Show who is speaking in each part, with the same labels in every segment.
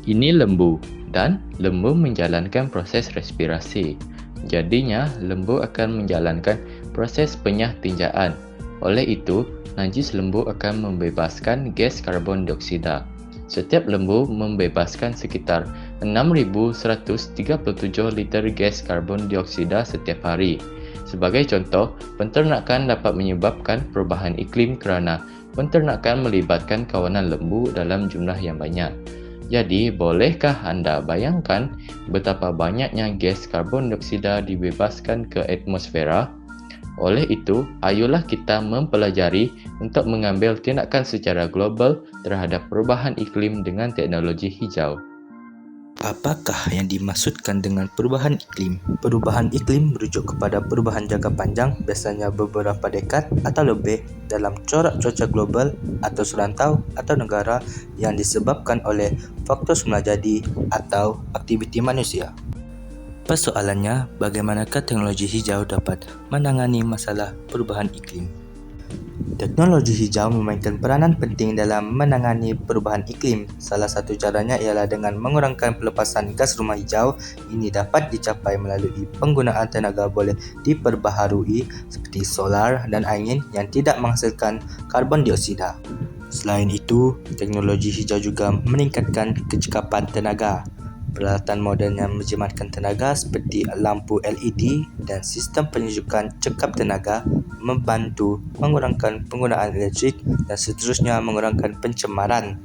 Speaker 1: Ini lembu dan lembu menjalankan proses respirasi. Jadinya, lembu akan menjalankan proses penyah tinjaan. Oleh itu, najis lembu akan membebaskan gas karbon dioksida. Setiap lembu membebaskan sekitar 6,137 liter gas karbon dioksida setiap hari. Sebagai contoh, penternakan dapat menyebabkan perubahan iklim kerana penternakan melibatkan kawanan lembu dalam jumlah yang banyak. Jadi, bolehkah anda bayangkan betapa banyaknya gas karbon dioksida dibebaskan ke atmosfera? Oleh itu, ayolah kita mempelajari untuk mengambil tindakan secara global terhadap perubahan iklim dengan teknologi hijau.
Speaker 2: Apakah yang dimaksudkan dengan perubahan iklim? Perubahan iklim merujuk kepada perubahan jangka panjang, biasanya beberapa dekad atau lebih, dalam corak cuaca global atau serantau atau negara yang disebabkan oleh faktor semula jadi atau aktiviti manusia. Persoalannya, bagaimanakah teknologi hijau dapat menangani masalah perubahan iklim? Teknologi hijau memainkan peranan penting dalam menangani perubahan iklim. Salah satu caranya ialah dengan mengurangkan pelepasan gas rumah hijau. Ini dapat dicapai melalui penggunaan tenaga boleh diperbaharui seperti solar dan angin yang tidak menghasilkan karbon dioksida. Selain itu, teknologi hijau juga meningkatkan kecekapan tenaga. Peralatan moden yang menjimatkan tenaga seperti lampu LED dan sistem penyejukan cekap tenaga membantu mengurangkan penggunaan elektrik dan seterusnya mengurangkan pencemaran.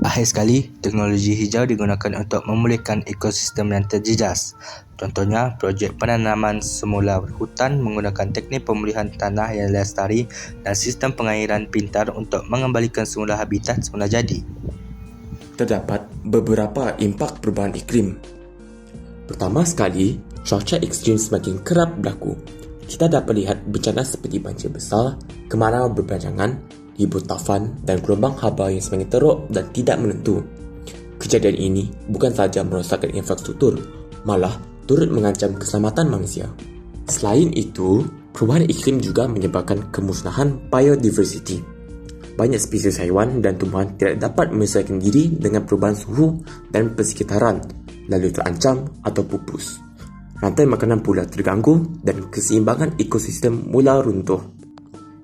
Speaker 2: Akhir sekali, teknologi hijau digunakan untuk memulihkan ekosistem yang terjejas. Contohnya, projek penanaman semula hutan menggunakan teknik pemulihan tanah yang lestari dan sistem pengairan pintar untuk mengembalikan semula habitat semula jadi.
Speaker 3: Terdapat beberapa impak perubahan iklim. Pertama sekali, cuaca ekstrim semakin kerap berlaku. Kita dapat lihat bencana seperti banjir besar, kemarau berpanjangan, ribut taufan dan gelombang haba yang semakin teruk dan tidak menentu. Kejadian ini bukan sahaja merosakkan infrastruktur, malah turut mengancam keselamatan manusia. Selain itu, perubahan iklim juga menyebabkan kemusnahan biodiversity. Banyak spesies haiwan dan tumbuhan tidak dapat menyesuaikan diri dengan perubahan suhu dan persekitaran, lalu terancam atau pupus. Rantai makanan pula terganggu dan keseimbangan ekosistem mula runtuh.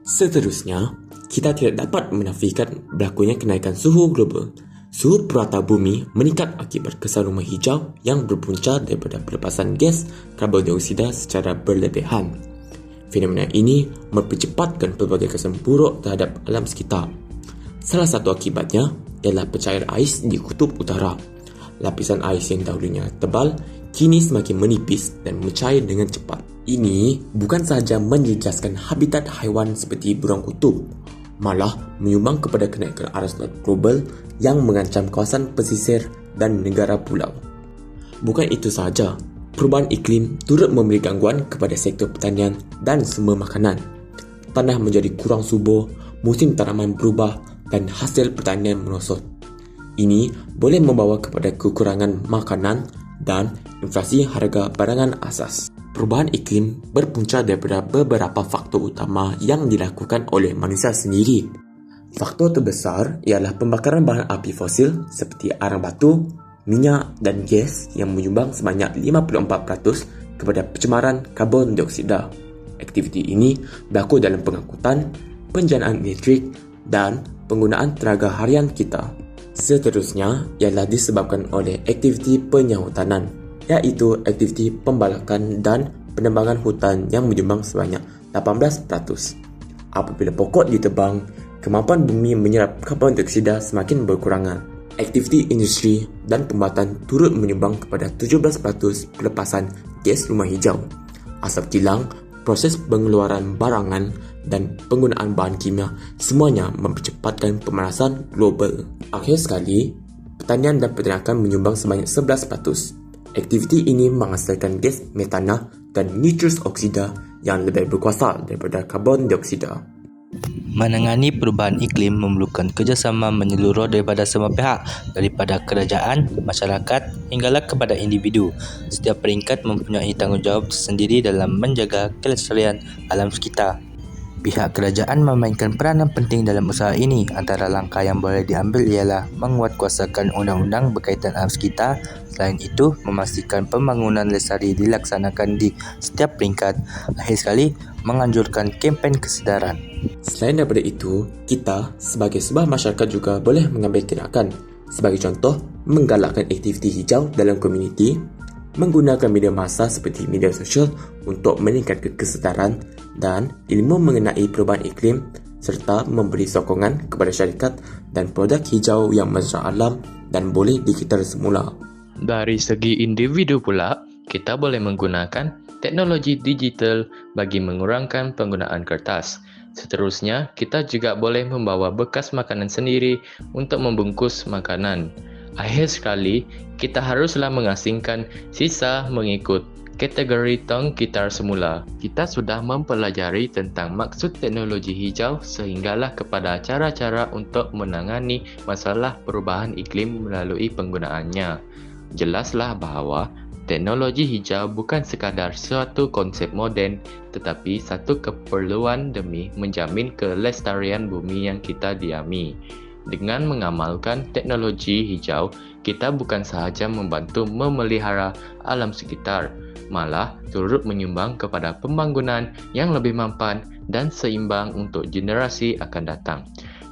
Speaker 3: Seterusnya, kita tidak dapat menafikan berlakunya kenaikan suhu global. Suhu purata bumi meningkat akibat kesan rumah hijau yang berpunca daripada pelepasan gas karbon dioksida secara berlebihan. Fenomena ini mempercepatkan pelbagai kesan buruk terhadap alam sekitar. Salah satu akibatnya ialah pencair ais di kutub utara. Lapisan ais yang dahulunya tebal kini semakin menipis dan mencair dengan cepat. Ini bukan sahaja menjejaskan habitat haiwan seperti burung kutub, malah menyumbang kepada kenaikan arus laut global yang mengancam kawasan pesisir dan negara pulau. Bukan itu sahaja, perubahan iklim turut memberi gangguan kepada sektor pertanian dan sumber makanan. Tanah menjadi kurang subur, musim tanaman berubah dan hasil pertanian merosot. Ini boleh membawa kepada kekurangan makanan dan inflasi harga barangan asas. Perubahan iklim berpunca daripada beberapa faktor utama yang dilakukan oleh manusia sendiri. Faktor terbesar ialah pembakaran bahan api fosil seperti arang batu, minyak dan gas yang menyumbang sebanyak 54% kepada pencemaran karbon dioksida. Aktiviti ini berlaku dalam pengangkutan, penjanaan elektrik dan penggunaan tenaga harian kita. Seterusnya ialah disebabkan oleh aktiviti penyahutanan, iaitu aktiviti pembalakan dan penebangan hutan yang menyumbang sebanyak 18%. Apabila pokok ditebang, kemampuan bumi menyerap karbon dioksida semakin berkurangan. Aktiviti industri dan pembuatan turut menyumbang kepada 17% pelepasan gas rumah hijau. Asap kilang, proses pengeluaran barangan dan penggunaan bahan kimia semuanya mempercepatkan pemanasan global. Akhir sekali, pertanian dan peternakan menyumbang sebanyak 11%. Aktiviti ini menghasilkan gas metana dan nitrous oksida yang lebih berkuasa daripada karbon dioksida.
Speaker 2: Menangani perubahan iklim memerlukan kerjasama menyeluruh daripada semua pihak, daripada kerajaan, masyarakat hinggalah kepada individu. Setiap peringkat mempunyai tanggungjawab tersendiri dalam menjaga kelestarian alam sekitar. Pihak kerajaan memainkan peranan penting dalam usaha ini. Antara langkah yang boleh diambil ialah menguatkuasakan undang-undang berkaitan alam sekitar. Selain itu, memastikan pembangunan lestari dilaksanakan di setiap peringkat. Akhir sekali, menganjurkan kempen kesedaran.
Speaker 3: Selain daripada itu, kita sebagai sebuah masyarakat juga boleh mengambil tindakan. Sebagai contoh, menggalakkan aktiviti hijau dalam komuniti, menggunakan media massa seperti media sosial untuk meningkatkan kesedaran dan ilmu mengenai perubahan iklim serta memberi sokongan kepada syarikat dan produk hijau yang mencerah alam dan boleh digital semula.
Speaker 1: Dari segi individu pula, kita boleh menggunakan teknologi digital bagi mengurangkan penggunaan kertas. Seterusnya, kita juga boleh membawa bekas makanan sendiri untuk membungkus makanan. Akhir sekali, kita haruslah mengasingkan sisa mengikut kategori tong kitar semula. Kita sudah mempelajari tentang maksud teknologi hijau sehinggalah kepada cara-cara untuk menangani masalah perubahan iklim melalui penggunaannya. Jelaslah bahawa teknologi hijau bukan sekadar suatu konsep moden tetapi satu keperluan demi menjamin kelestarian bumi yang kita diami. Dengan mengamalkan teknologi hijau, kita bukan sahaja membantu memelihara alam sekitar, malah turut menyumbang kepada pembangunan yang lebih mampan dan seimbang untuk generasi akan datang.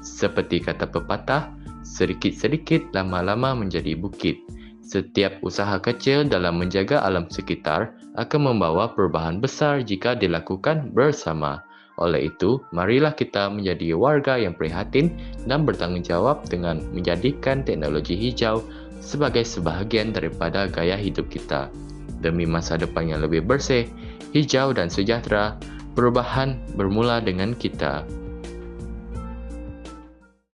Speaker 1: Seperti kata pepatah, sedikit-sedikit lama-lama menjadi bukit. Setiap usaha kecil dalam menjaga alam sekitar akan membawa perubahan besar jika dilakukan bersama. Oleh itu, marilah kita menjadi warga yang prihatin dan bertanggungjawab dengan menjadikan teknologi hijau sebagai sebahagian daripada gaya hidup kita. Demi masa depan yang lebih bersih, hijau dan sejahtera, perubahan bermula dengan kita.